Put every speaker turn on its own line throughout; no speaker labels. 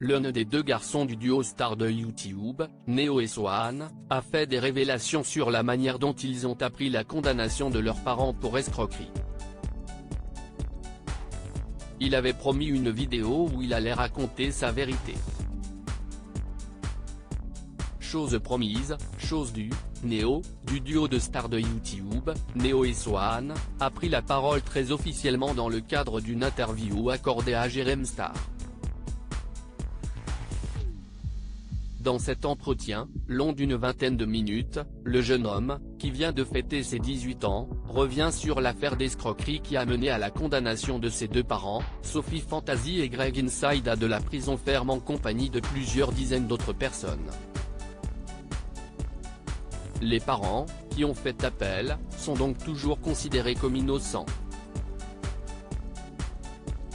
l'un des deux garçons du duo star de YouTube, Neo et Swan, a fait des révélations sur la manière dont ils ont appris la condamnation de leurs parents pour escroquerie. Il avait promis une vidéo où il allait raconter sa vérité. Chose promise, chose due, Neo, du duo de stars de YouTube, Neo et Swan, a pris la parole très officiellement dans le cadre d'une interview accordée à Jérém Star. Dans cet entretien, long d'une vingtaine de minutes, le jeune homme, qui vient de fêter ses 18 ans, revient sur l'affaire d'escroquerie qui a mené à la condamnation de ses deux parents, Sophie Fantasy et Greg Inside à de la prison ferme en compagnie de plusieurs dizaines d'autres personnes. Les parents, qui ont fait appel, sont donc toujours considérés comme innocents.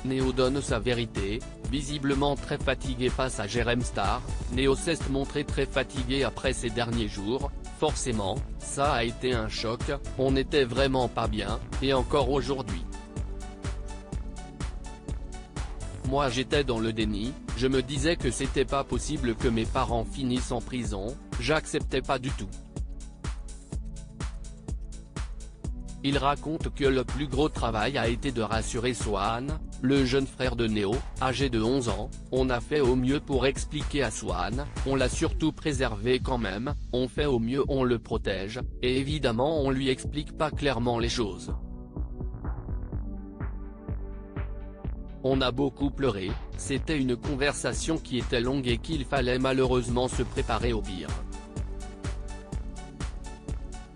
Neo donne sa vérité, visiblement très fatigué face à Jérém Star. Neo s'est montré très fatigué après ces derniers jours, forcément, ça a été un choc, on n'était vraiment pas bien, et encore aujourd'hui. Moi j'étais dans le déni, je me disais que c'était pas possible que mes parents finissent en prison, j'acceptais pas du tout. Il raconte que le plus gros travail a été de rassurer Swan, le jeune frère de Neo, âgé de 11 ans, on a fait au mieux pour expliquer à Swan, on l'a surtout préservé quand même, on fait au mieux, on le protège, et évidemment on lui explique pas clairement les choses. On a beaucoup pleuré, c'était une conversation qui était longue et qu'il fallait malheureusement se préparer au pire.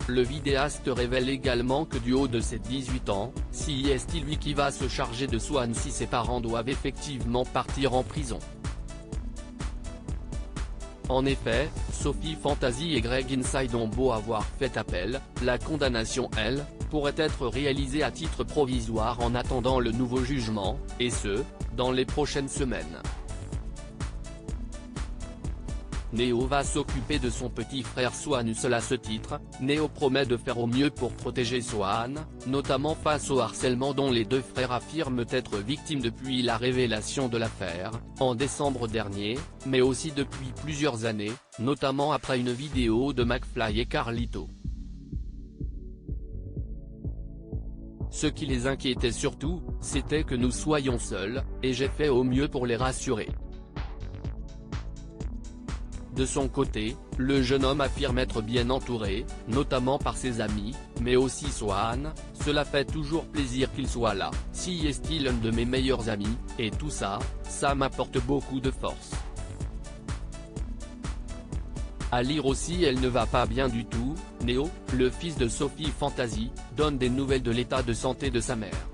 Le vidéaste révèle également que du haut de ses 18 ans, c'est lui qui va se charger de Swan si ses parents doivent effectivement partir en prison. En effet, Sophie Fantasy et Greg Inside ont beau avoir fait appel, la condamnation elle, pourrait être réalisée à titre provisoire en attendant le nouveau jugement, et ce, dans les prochaines semaines. Neo va s'occuper de son petit frère Swan. Seul à ce titre, Neo promet de faire au mieux pour protéger Swan, notamment face au harcèlement dont les deux frères affirment être victimes depuis la révélation de l'affaire, en décembre dernier, mais aussi depuis plusieurs années, notamment après une vidéo de McFly et Carlito. Ce qui les inquiétait surtout, c'était que nous soyons seuls, et j'ai fait au mieux pour les rassurer. De son côté, le jeune homme affirme être bien entouré, notamment par ses amis, mais aussi Swan, cela fait toujours plaisir qu'il soit là, si est-il l'un de mes meilleurs amis, et tout ça, ça m'apporte beaucoup de force. À lire aussi elle ne va pas bien du tout, Neo, le fils de Sophie Fantasy, donne des nouvelles de l'état de santé de sa mère.